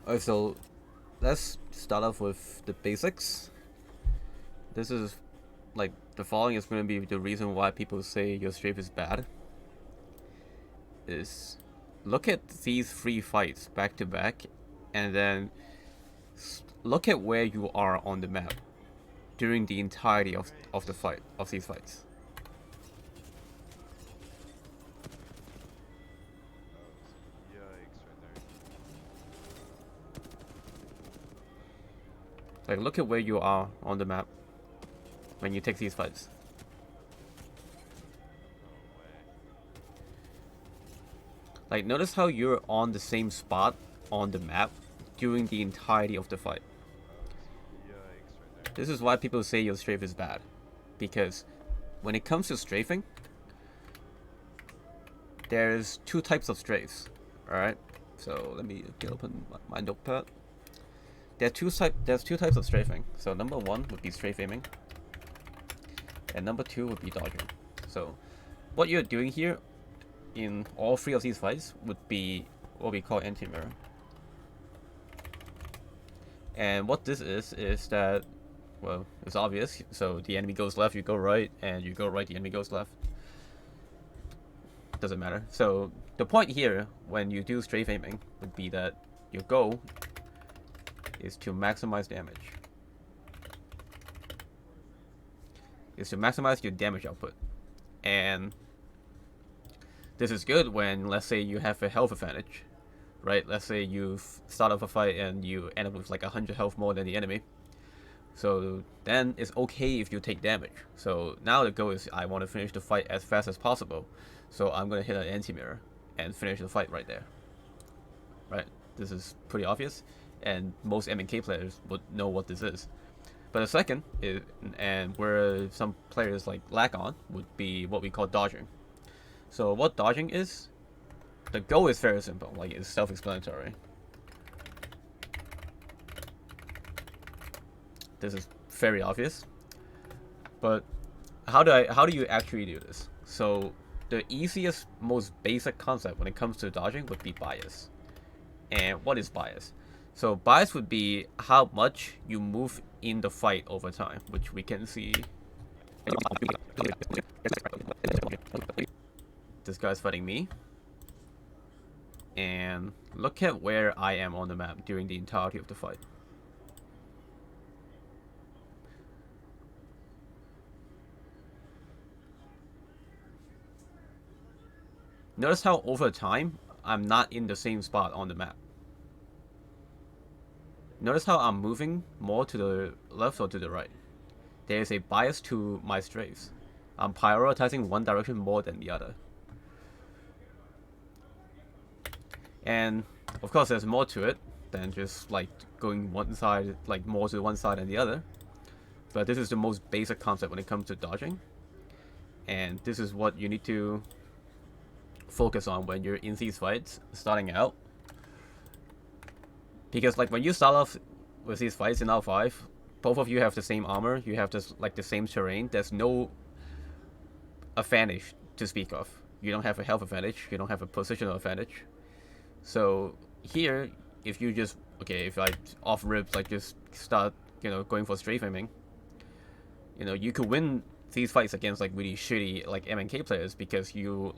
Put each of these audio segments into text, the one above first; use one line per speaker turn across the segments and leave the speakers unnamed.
Alright, so let's start off with the basics. This is like the following is going to be the reason why people say your strafe is bad. Is look at these 3 fights back to back, and then look at where you are on the map during the entirety of these fights. Like, look at where you are on the map when you take these fights. Like, notice how you're on the same spot on the map during the entirety of the fight. This is why people say your strafe is bad. Because when it comes to strafing, there's 2 types of strafes. Alright? So let me get open my notepad. There's two types of strafing. So number 1 would be strafe aiming, and number 2 would be dodging. So what you're doing here in all 3 of these fights would be what we call anti-mirror. And what this is that, well, it's obvious. So the enemy goes left, you go right, and you go right, the enemy goes left. Doesn't matter. So the point here when you do strafe aiming would be that your goal is to maximize damage. Is to maximize your damage output. And this is good when, let's say, you have a health advantage, right? Let's say you start off a fight and you end up with like 100 health more than the enemy. So then it's okay if you take damage. So now the goal is I want to finish the fight as fast as possible. So I'm going to hit an anti-mirror and finish the fight right there. Right? This is pretty obvious, and most M&K players would know what this is. But the second is, and where some players like lack on, would be what we call dodging. So what dodging is, the goal is very simple, like it's self-explanatory. This is very obvious, but how do you actually do this? So the easiest, most basic concept when it comes to dodging would be bias. And what is bias? So bias would be how much you move in the fight over time, which we can see. This guy's fighting me. And look at where I am on the map during the entirety of the fight. Notice how over time, I'm not in the same spot on the map. Notice how I'm moving more to the left or to the right. There is a bias to my strafes. I'm prioritizing one direction more than the other. And of course there's more to it than just like going one side, like more to one side than the other. But this is the most basic concept when it comes to dodging. And this is what you need to focus on when you're in these fights starting out. Because like when you start off with these fights in R5, both of you have the same armor, you have this like the same terrain. There's no advantage to speak of. You don't have a health advantage, you don't have a positional advantage. So here, if you just, okay, if I off ribs like just start, going for strafe aiming, you could win these fights against like really shitty like M&K players because you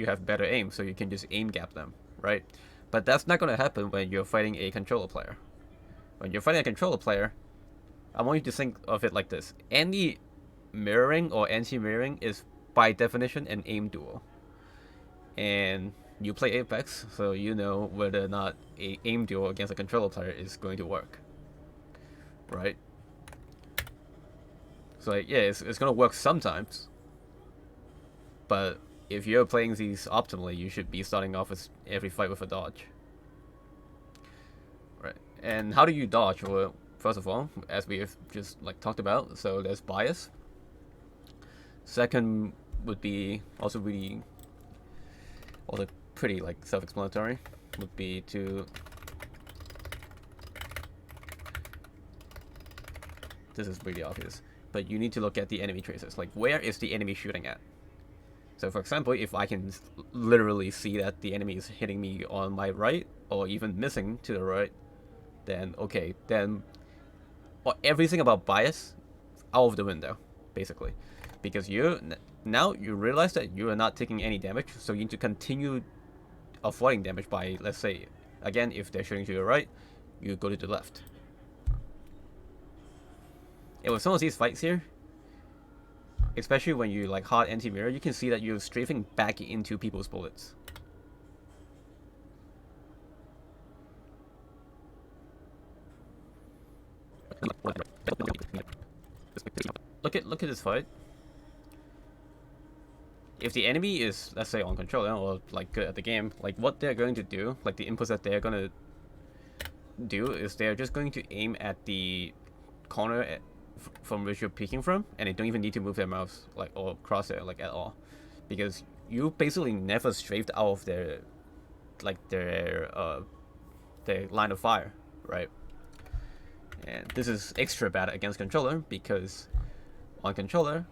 have better aim, so you can just aim gap them, right? But that's not gonna happen when you're fighting a controller player. When you're fighting a controller player, I want you to think of it like this: any mirroring or anti-mirroring is by definition an aim duel, and you play Apex, so you know whether or not a aim duel against a controller player is going to work, right? So like, yeah, it's gonna work sometimes, but if you're playing these optimally, you should be starting off with every fight with a dodge. Right. And how do you dodge? Well, first of all, as we have just like talked about, so there's bias. Second would be also pretty like self-explanatory, would be to, this is really obvious, but you need to look at the enemy traces. Like, where is the enemy shooting at? So for example, if I can literally see that the enemy is hitting me on my right, or even missing to the right, then okay, then everything about bias out of the window, basically, because now you realize that you are not taking any damage, so you need to continue avoiding damage by, let's say, again, if they're shooting to your right, you go to the left. And with some of these fights here, especially when you like hard anti-mirror, you can see that you're strafing back into people's bullets. Look at this fight. If the enemy is, let's say, on controller or like good at the game, like what they're going to do, like the inputs that they're gonna do is they're just going to aim at the corner from which you're peeking from, and they don't even need to move their mouse like or crosshair like at all, because you basically never strafed out of their line of fire, right? And this is extra bad against controller because on controller,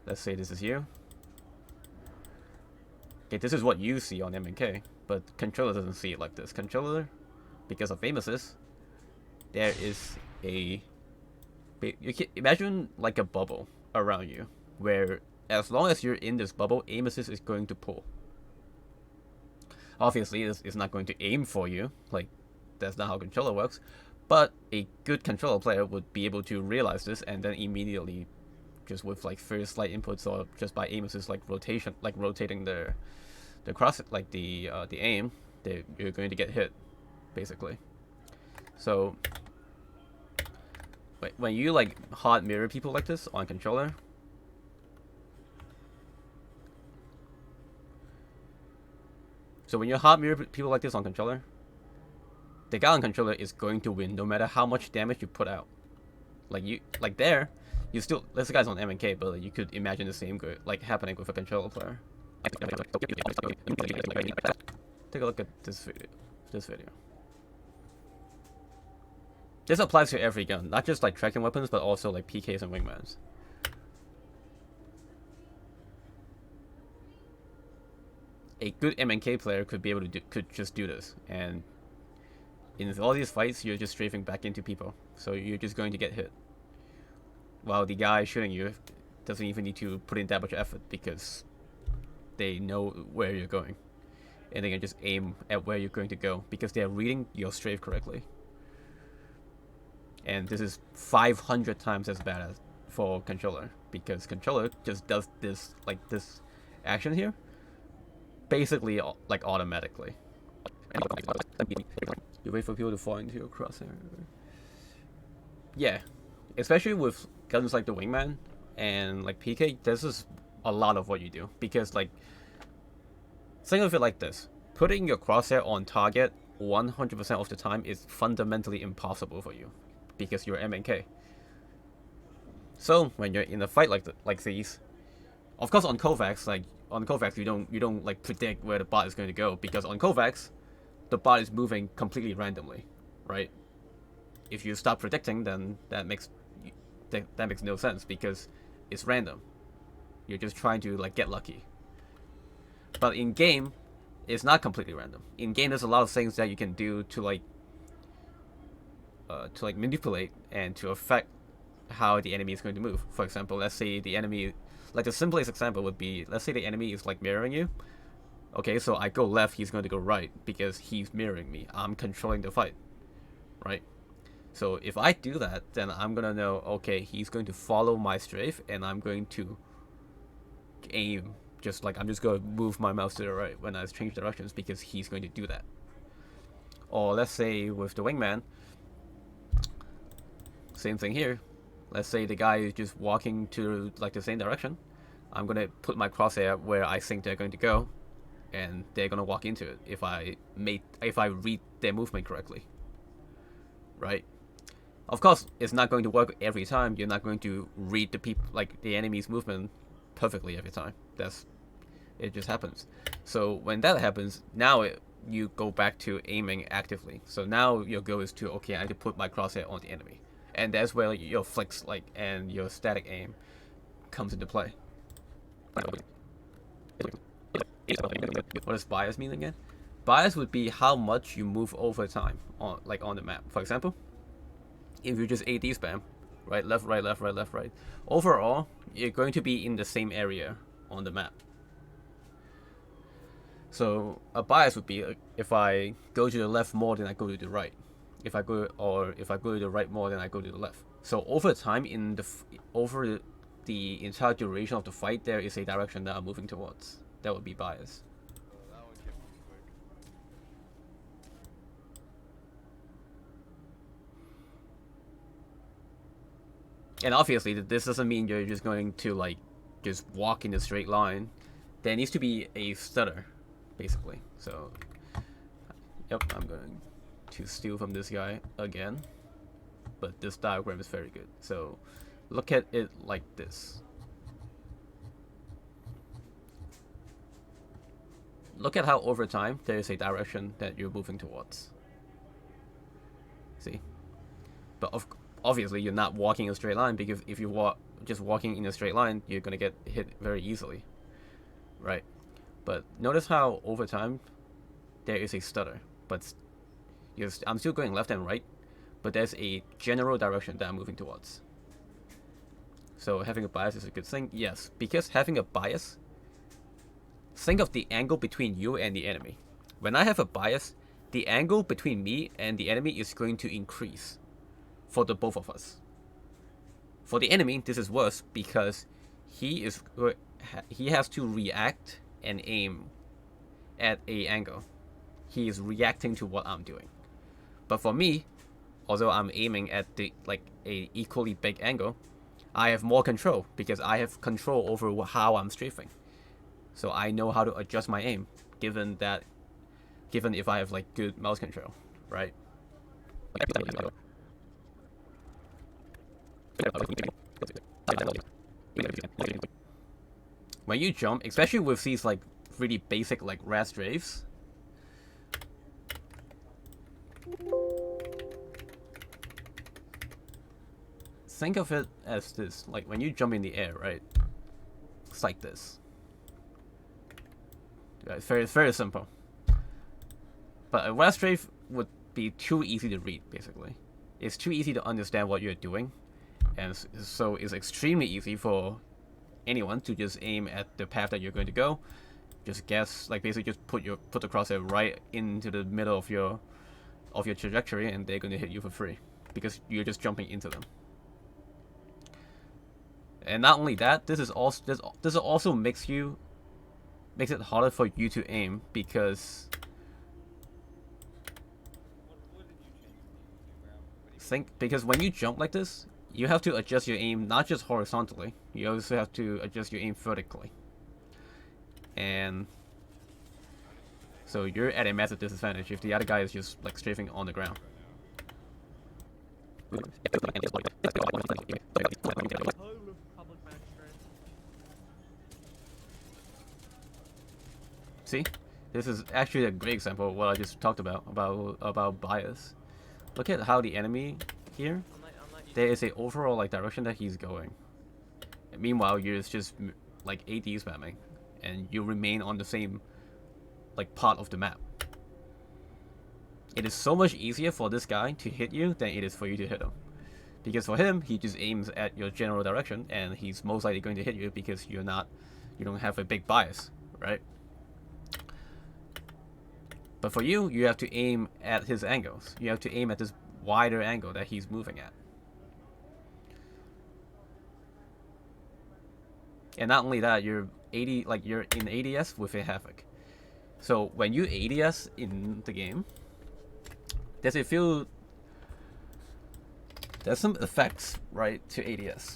let's say this is you. Okay, this is what you see on M&K, but controller doesn't see it like this. Controller, because of aim assist, there is a... You can imagine like a bubble around you, where as long as you're in this bubble, aim assist is going to pull. Obviously, it's not going to aim for you, like that's not how controller works, but a good controller player would be able to realize this and then immediately, just with like very slight inputs or just by aim assist, like rotation, like rotating the cross, like the aim, you're going to get hit, basically. So when you like hard mirror people like this on controller, so when you hard mirror people like this on controller, the guy on controller is going to win no matter how much damage you put out. Like there, you still, this guy's on M&K, but you could imagine the same like happening with a controller player. Take a look at this video. This applies to every gun, not just like tracking weapons, but also like PKs and wingmans. A good M&K player could be able to could just do this, and in all these fights, you're just strafing back into people, so you're just going to get hit. While the guy shooting you doesn't even need to put in that much effort because they know where you're going, and they can just aim at where you're going to go because they're reading your strafe correctly. And this is 500 times as bad as for controller, because controller just does this, like this action here, basically like automatically. You wait for people to fall into your crosshair. Yeah, especially with guns like the wingman and like PK, this is a lot of what you do, because like, think of it like this: putting your crosshair on target 100% of the time is fundamentally impossible for you, because you're M&K. So when you're in a fight like these, of course on Kovacs, you don't like predict where the bot is going to go, because on Kovacs, the bot is moving completely randomly, right? If you stop predicting, then that makes no sense, because it's random. You're just trying to like get lucky. But in game, it's not completely random. In game, there's a lot of things that you can do to manipulate and to affect how the enemy is going to move. For example, let's say the enemy, like the simplest example would be, let's say the enemy is like mirroring you. Okay, so I go left, he's going to go right because he's mirroring me. I'm controlling the fight, right? So if I do that, then I'm gonna know, okay, he's going to follow my strafe, and I'm going to aim, just like I'm just going to move my mouse to the right when I change directions, because he's going to do that. Or let's say with the wingman, same thing here. Let's say the guy is just walking to like the same direction. I'm gonna put my crosshair where I think they're going to go, and they're gonna walk into it if I read their movement correctly, right? Of course, it's not going to work every time. You're not going to read the enemy's movement perfectly every time. It just happens. So when that happens, now you go back to aiming actively. So now your goal is to, okay, I need to put my crosshair on the enemy, and that's where your flicks and your static aim comes into play. What does bias mean again? Bias would be how much you move over time on the map. For example, if you just AD spam, right, left, right, left, right, left, right, overall you're going to be in the same area on the map. So a bias would be if I go to the left more than I go to the right. If I go to the right more than I go to the left. So over time, over the entire duration of the fight, there is a direction that I'm moving towards. That would be bias.
That one came pretty quick.
And obviously, this doesn't mean you're just going to like just walk in a straight line. There needs to be a stutter, basically. So, yep, I'm going to steal from this guy again. But this diagram is very good. So, look at it like this. Look at how over time there is a direction that you're moving towards. See? But obviously you're not walking a straight line, because if you just walking in a straight line, you're gonna get hit very easily, right? But notice how over time there is a stutter, but I'm still going left and right, but there's a general direction that I'm moving towards. So having a bias is a good thing, yes, because having a bias, think of the angle between you and the enemy. When I have a bias, the angle between me and the enemy is going to increase for the both of us. For the enemy, this is worse because he has to react and aim at a angle. He is reacting to what I'm doing. But for me, although I'm aiming at a equally big angle, I have more control because I have control over how I'm strafing. So I know how to adjust my aim, given if I have like good mouse control, right? When you jump, especially with these like really basic like rat strafes, think of it as this. Like when you jump in the air, right? It's like this. It's very simple. But a rat strafe would be too easy to read, basically. It's too easy to understand what you're doing, and so it's extremely easy for anyone to just aim at the path that you're going to go. Just guess, like basically just put the crosshair right into the middle of your trajectory, and they're going to hit you for free because you're just jumping into them. And not only that, this also makes it harder for you to aim because because when you jump like this, you have to adjust your aim not just horizontally, you also have to adjust your aim vertically. And so you're at a massive disadvantage if the other guy is just like strafing on the ground. See? This is actually a great example of what I just talked about bias. Look at how the enemy here, there is a overall like direction that he's going. And meanwhile, you're just like AD spamming, and you remain on the same like part of the map. It is so much easier for this guy to hit you than it is for you to hit him. Because for him, he just aims at your general direction, and he's most likely going to hit you because you don't have a big bias, right? But for you, you have to aim at his angles. You have to aim at this wider angle that he's moving at. And not only that, you're in ADS with a Havoc. So when you ADS in the game, there's some effects, right, to ADS.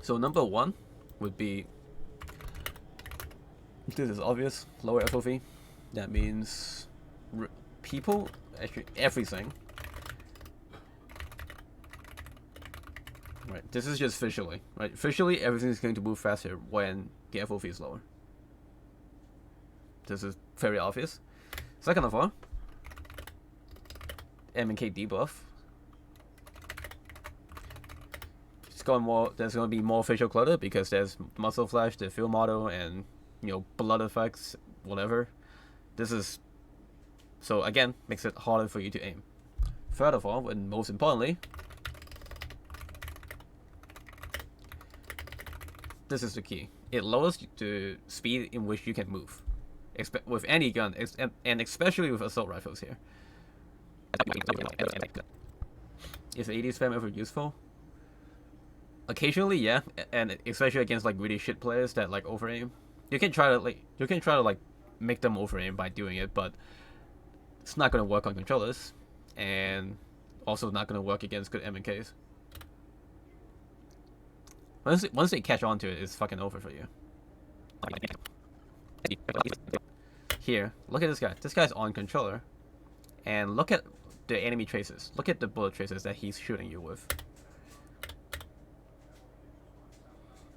So number one would be, this is obvious, lower FOV. That means people, actually everything. Right, this is just visually, right? Visually, everything is going to move faster when the FOV is lower. This is very obvious. Second of all, M and K debuff. There's going to be more facial clutter because there's muscle flash, the field model, and blood effects, whatever. This is so again makes it harder for you to aim. Third of all, and most importantly, this is the key. It lowers the speed in which you can move, with any gun, and especially with assault rifles here. Is AD spam ever useful? Occasionally, yeah, and especially against like really shit players that like over aim. You can try to make them over aim by doing it, but it's not gonna work on controllers, and also not gonna work against good MNKs. Once they catch on to it, it's fucking over for you. Here, look at this guy. This guy's on controller, and look at the enemy traces. Look at the bullet traces that he's shooting you with.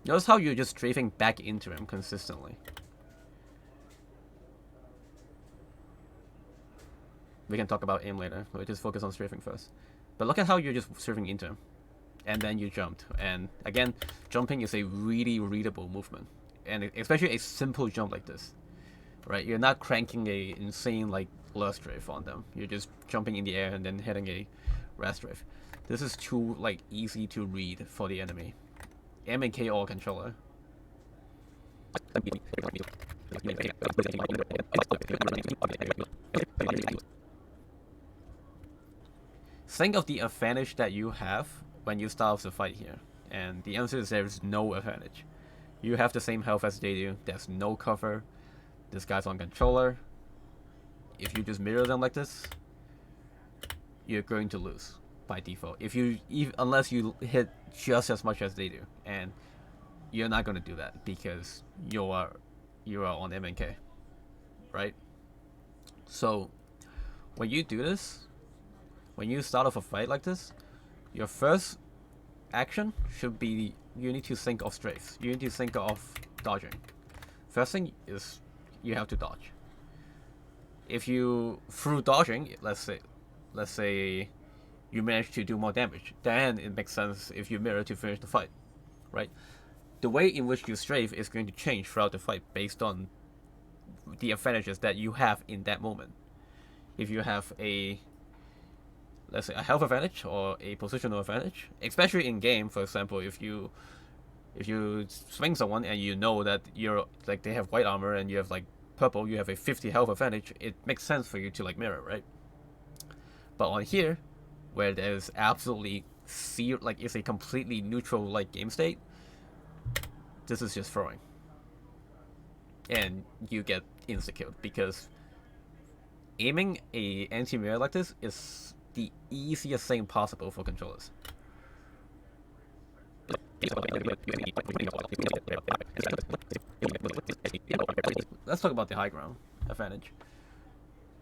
Notice how you're just strafing back into him consistently. We can talk about aim later. We'll just focus on strafing first. But look at how you're just strafing into him. And then you jumped. And again, jumping is a really readable movement. And especially a simple jump like this. Right? You're not cranking a insane like lure strafe on them. You're just jumping in the air and then hitting a rat strafe. This is too like easy to read for the enemy. M&K all controller. Think of the advantage that you have when you start off the fight here. And the answer is there's no advantage. You have the same health as they do. There's no cover. This guy's on controller. If you just mirror them like this, you're going to lose by default. Unless you hit just as much as they do, and you're not going to do that because you are on M&K, right? So when you do this, when you start off a fight like this, your first action should be you need to think of strafes. You need to think of dodging. First thing is you have to dodge. If you through dodging, let's say you manage to do more damage, then it makes sense if you mirror to finish the fight, right? The way in which you strafe is going to change throughout the fight based on the advantages that you have in that moment. If you have let's say a health advantage or a positional advantage, especially in game, for example, if you swing someone and you know that you're like they have white armor and you have like purple, you have a 50 health advantage, it makes sense for you to like mirror, right? But on here, where there's absolutely zero, like it's a completely neutral like game state, this is just throwing, and you get insta-killed because aiming a anti-mirror like this is the easiest thing possible for controllers. Let's talk about the high ground advantage.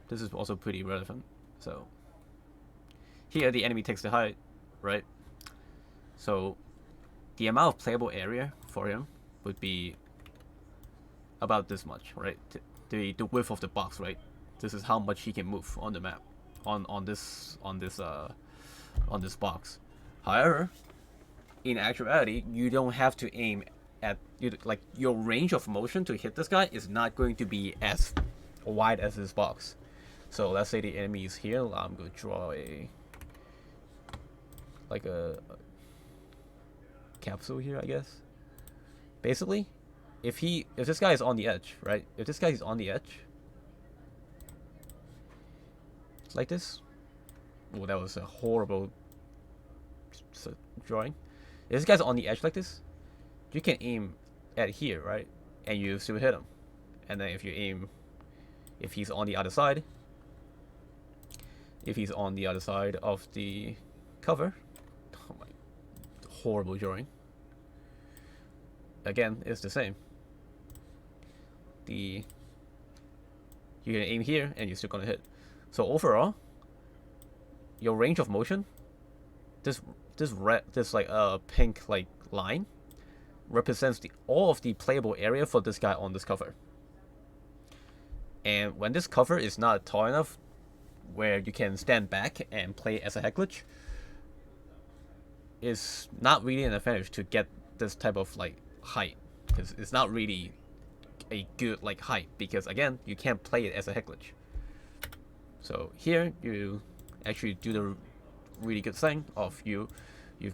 This is also pretty relevant. So here the enemy takes the height, right? So the amount of playable area for him would be about this much, right? The width of the box, right? This is how much he can move on the map, on this box. However, in actuality, you don't have to aim at like your range of motion to hit this guy is not going to be as wide as this box. So let's say the enemy is here. I'm going to draw a capsule here, I guess. Basically, if this guy is on the edge, right? If this guy is on the edge, like this. Oh, that was a horrible drawing. If this guy's on the edge like this, you can aim at here, right? And you still hit him. And then if he's on the other side, of the cover, oh my, horrible drawing. Again, it's the same. You can aim here and you're still gonna hit. So overall, your range of motion, this like pink like line represents all of the playable area for this guy on this cover. And when this cover is not tall enough where you can stand back and play as a head glitch, it's not really an advantage to get this type of like height, because it's not really a good like height, because again, you can't play it as a head glitch. So here you actually do the really good thing of you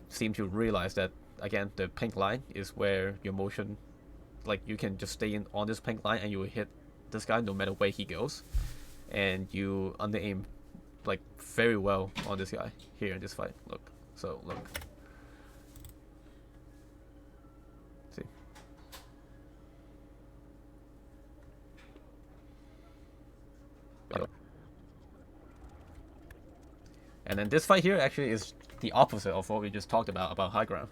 seem to realize that again the pink line is where your motion, like you can just stay in on this pink line and you will hit this guy no matter where he goes, and you under aim like very well on this guy here in this fight. Look, so look, see. And then this fight here actually is the opposite of what we just talked about high ground.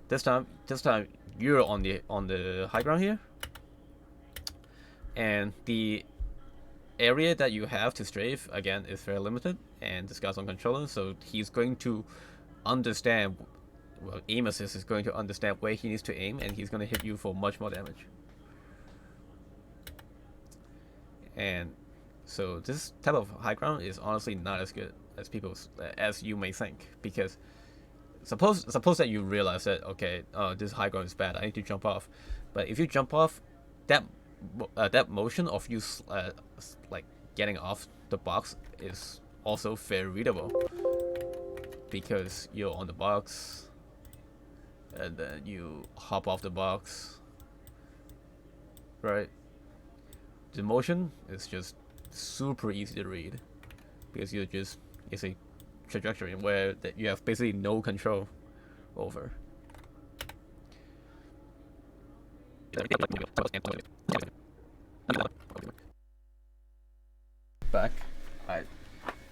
This time you're on the high ground here, and the area that you have to strafe again is very limited, and this guy's on controller, so he's going to understand. Well, aim assist is going to understand where he needs to aim, and he's going to hit you for much more damage. And so this type of high ground is honestly not as good as you may think, because suppose that you realize that okay, this high ground is bad, I need to jump off. But if you jump off, that motion of you like getting off the box is also very readable, because you're on the box and then you hop off the box, right? The motion is just super easy to read, because it's a trajectory where that you have basically no control over. Back. Alright.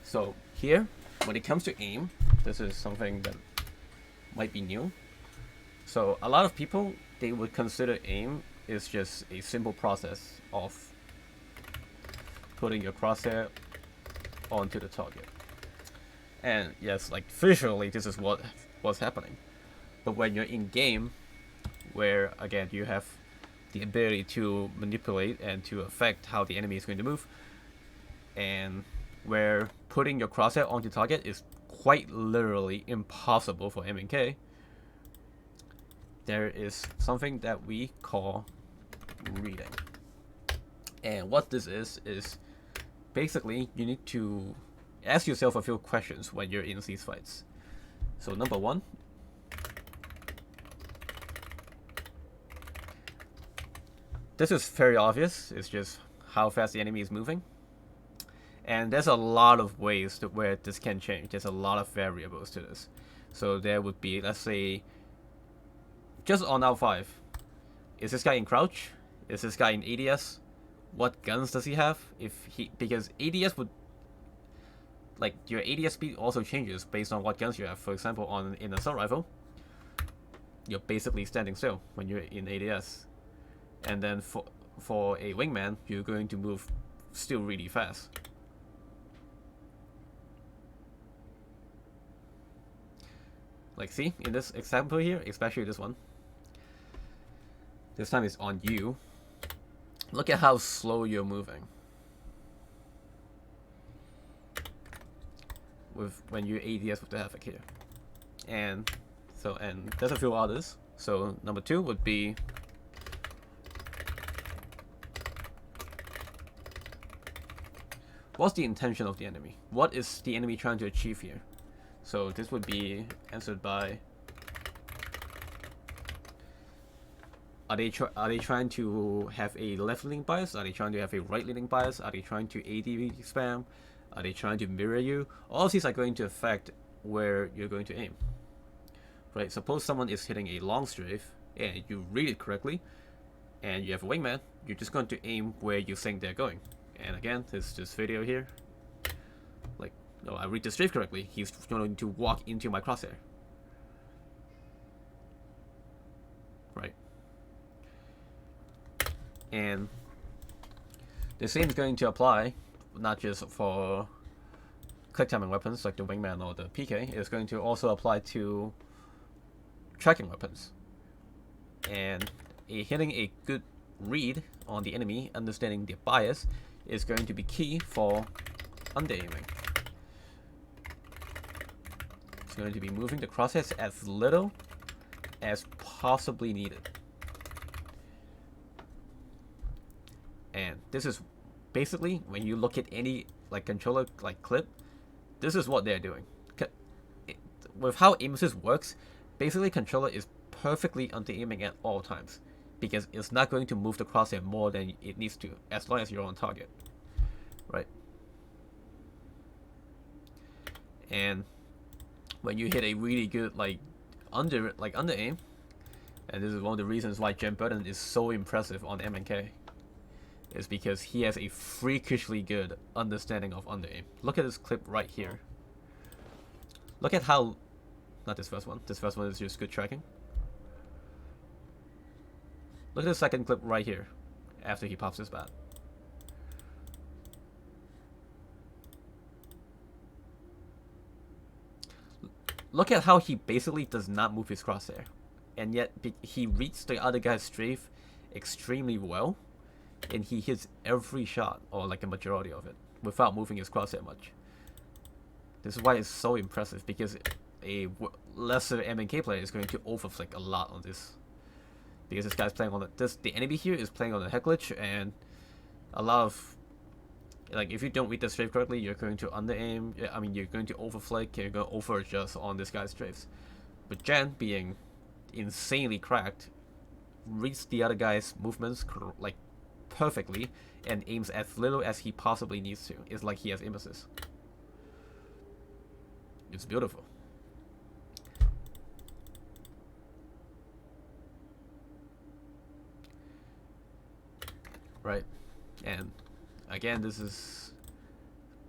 So here, when it comes to aim, this is something that might be new. So a lot of people, they would consider aim is just a simple process of putting your crosshair onto the target. And yes, like visually this is what's happening. But when you're in game, where again you have the ability to manipulate and to affect how the enemy is going to move, and where putting your crosshair onto target is quite literally impossible for M&K, there is something that we call reading. And what this is basically you need to ask yourself a few questions when you're in these fights. So number one, this is very obvious, it's just how fast the enemy is moving. And there's a lot of ways where this can change. There's a lot of variables to this. So there would be, let's say, just on R5, is this guy in crouch? Is this guy in ADS? What guns does he have? Because ADS would, like, your ADS speed also changes based on what guns you have. For example, in an assault rifle, you're basically standing still when you're in ADS. And then for a wingman, you're going to move still really fast. Like, see, in this example here, especially this one, this time it's on you. Look at how slow you're moving when you ADS with the havoc here. And there's a few others. So number two would be what's the intention of the enemy? What is the enemy trying to achieve here? So this would be answered by, are they trying to have a left-leaning bias? Are they trying to have a right-leaning bias? Are they trying to AD spam? Are they trying to mirror you? All of these are going to affect where you're going to aim. Right? Suppose someone is hitting a long strafe and you read it correctly, and you have a wingman, you're just going to aim where you think they're going. And again, this video here, like, no, I read the strafe correctly, he's going to walk into my crosshair. Right. And the same is going to apply not just for click timing weapons like the wingman or the PK, it's going to also apply to tracking weapons. And hitting a good read on the enemy, understanding the bias, is going to be key for under-aiming. It's going to be moving the crosshairs as little as possibly needed. And this is basically, when you look at any like controller like clip, this is what they're doing. With how aim assist works, basically controller is perfectly anti-aiming at all times, because it's not going to move the crosshair more than it needs to, as long as you're on target, right? And when you hit a really good under aim, and this is one of the reasons why Jen Burton is so impressive on MNK, is because he has a freakishly good understanding of under aim. Look at this clip right here. Look at how, not this first one. This first one is just good tracking. Look at the second clip right here, after he pops his bat. Look at how he basically does not move his crosshair, and yet he reads the other guy's strafe extremely well, and he hits every shot, or like a majority of it, without moving his crosshair much. This is why it's so impressive, because a lesser MNK player is going to overflick a lot on this, because this guy's playing on the enemy here is playing on a head glitch, and a lot of, like, if you don't read the strafe correctly, you're going to under aim. I mean, you're going to overflick, you're going to over adjust on this guy's strafes. But Jen, being insanely cracked, reads the other guy's movements like perfectly and aims as little as he possibly needs to. It's like he has aim assist. It's beautiful. Right, and again, this is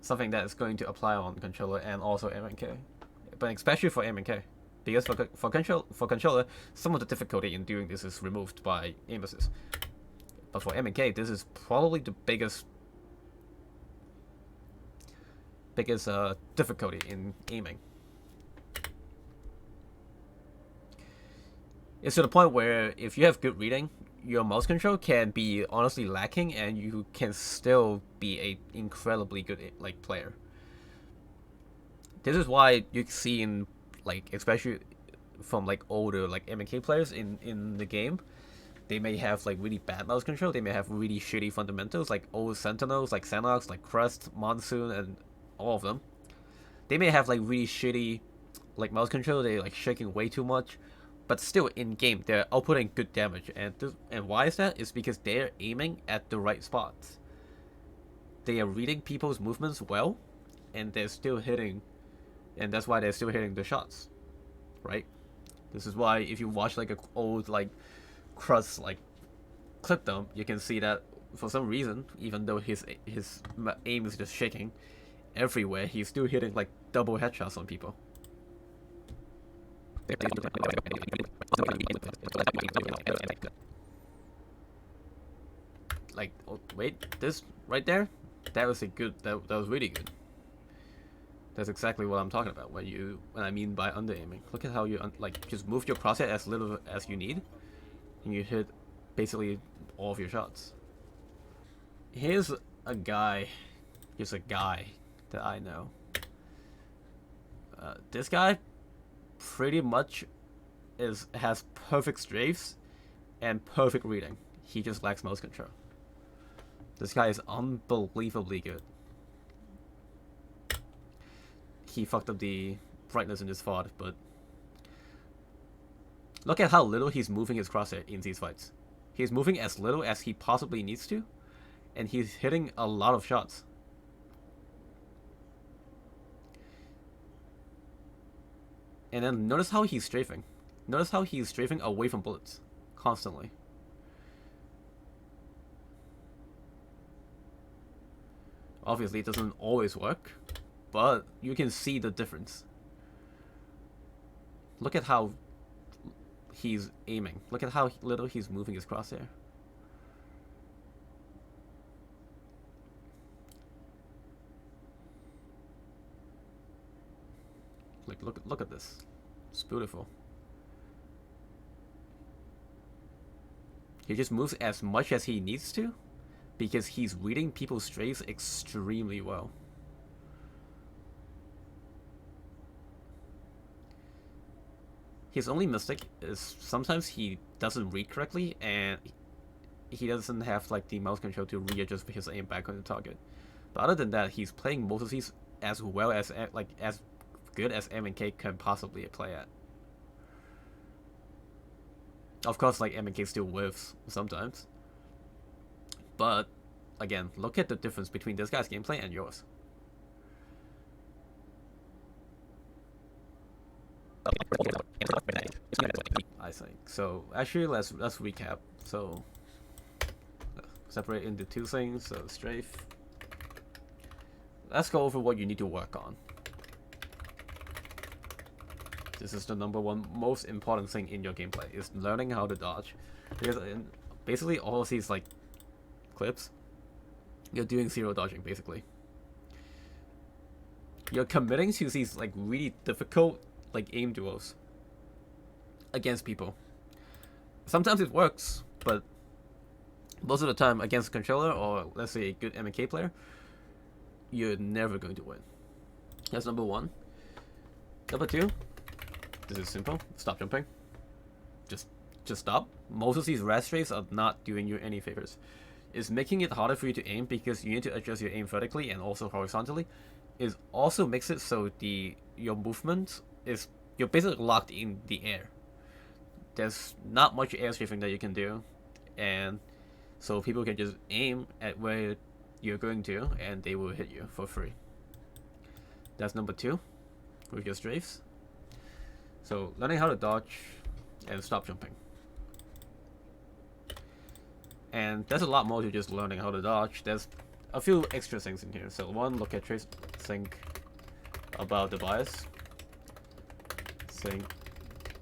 something that is going to apply on controller and also MNK, but especially for MNK, because for controller, some of the difficulty in doing this is removed by aim assist. But for MNK, this is probably the biggest difficulty in aiming. It's to the point where if you have good reading, your mouse control can be honestly lacking, and you can still be a incredibly good player. This is why you see in especially from older MNK players in the game, they may have really bad mouse control. They may have really shitty fundamentals, like old Sentinels, like Xanox, like Crest, Monsoon, and all of them. They may have really shitty mouse control. They shaking way too much. But still, in game, they're outputting good damage, and why is that? It's because they're aiming at the right spots. They are reading people's movements well, and they're still hitting, and that's why they're still hitting the shots, right? This is why if you watch a old Crust clip dump, you can see that for some reason, even though his aim is just shaking everywhere, he's still hitting double headshots on people. Oh, wait, this right there, that was that was really good. That's exactly what I'm talking about when I mean by under aiming. Look at how you just move your crosshair as little as you need, and you hit basically all of your shots. Here's a guy that I know. This guy pretty much has perfect strafes and perfect reading. He just lacks mouse control. This guy is unbelievably good. He fucked up the brightness in his VOD, but look at how little he's moving his crosshair in these fights. He's moving as little as he possibly needs to, and he's hitting a lot of shots. And then notice how he's strafing. Notice how he's strafing away from bullets constantly. Obviously, it doesn't always work, but you can see the difference. Look at how he's aiming. Look at how little he's moving his crosshair. Look at this. It's beautiful. He just moves as much as he needs to, because he's reading people's strafes extremely well. His only mistake is sometimes he doesn't read correctly, and he doesn't have like the mouse control to readjust his aim back on the target. But other than that, he's playing most of these as well as as good as M&K can possibly play at. Of course, like M&K still whiffs sometimes. But again, look at the difference between this guy's gameplay and yours. I think so. Actually, let's recap. So separate into two things. So strafe. Let's go over what you need to work on. This is the #1 most important thing in your gameplay, is learning how to dodge. Because in basically all of these like clips, you're doing zero dodging basically. You're committing to these like really difficult like aim duels against people. Sometimes it works, but most of the time against a controller or let's say a good M&K player, you're never going to win. That's #1. #2, this is simple. Stop jumping. Just stop. Most of these red strafes are not doing you any favors. It's making it harder for you to aim because you need to adjust your aim vertically and also horizontally. It also makes it so your movement is, you're basically locked in the air. There's not much air strafing that you can do, and so people can just aim at where you're going to and they will hit you for free. That's #2 with your strafes. So learning how to dodge and stop jumping. And there's a lot more to just learning how to dodge. There's a few extra things in here. So one, look at trace, think about the bias. Think,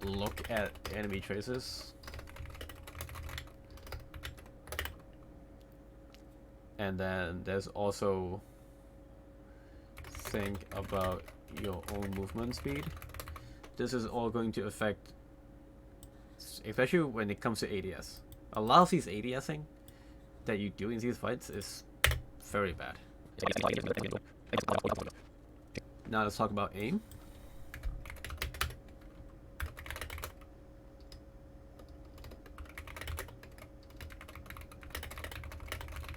look at enemy traces. And then there's also think about your own movement speed. This is all going to affect, especially when it comes to ADS. A lot of these ADSing that you do in these fights is very bad. Now let's talk about aim.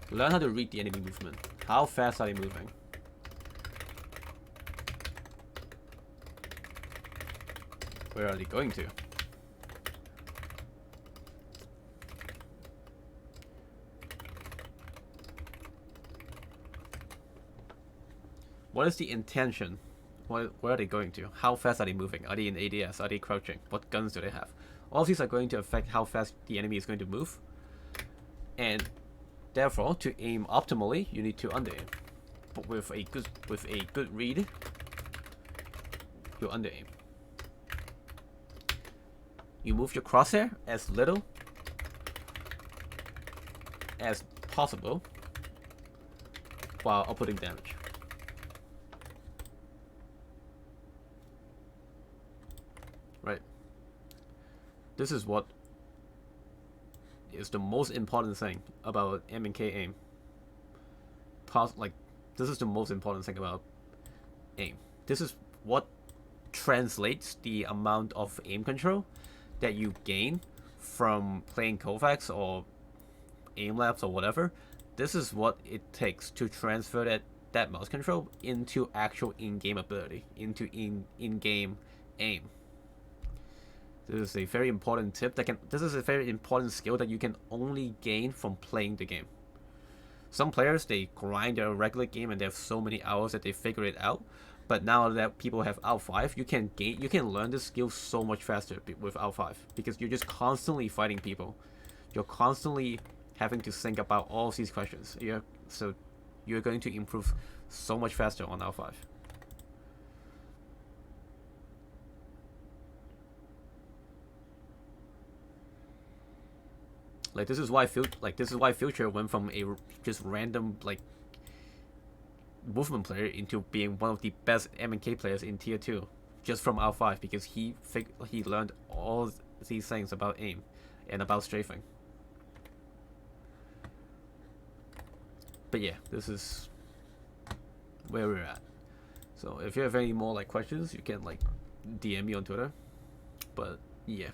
Learn how to read the enemy movement. How fast are they moving? Where are they going to? What is the intention? Where are they going to? How fast are they moving? Are they in ADS? Are they crouching? What guns do they have? All of these are going to affect how fast the enemy is going to move. And therefore, to aim optimally, you need to under aim. But with a good read, you under aim. You move your crosshair as little as possible while outputting damage. Right. This is what is the most important thing about M&K aim. This is the most important thing about aim. This is what translates the amount of aim control that you gain from playing Kovacs or aim labs or whatever. This is what it takes to transfer that mouse control into actual in-game ability, into in-game aim. This is a very important tip this is a very important skill that you can only gain from playing the game. Some players, they grind their regular game and they have so many hours that they figure it out. But now that people have R5, you can learn this skill so much faster with R5 because you're just constantly fighting people. You're constantly having to think about all of these questions. So you're going to improve so much faster on R5. This is why Future went from a just random movement player into being one of the best M&K players in tier 2 just from R5 because he learned all these things about aim and about strafing. But yeah, this is where we're at. So if you have any more questions, you can DM me on Twitter. But yeah.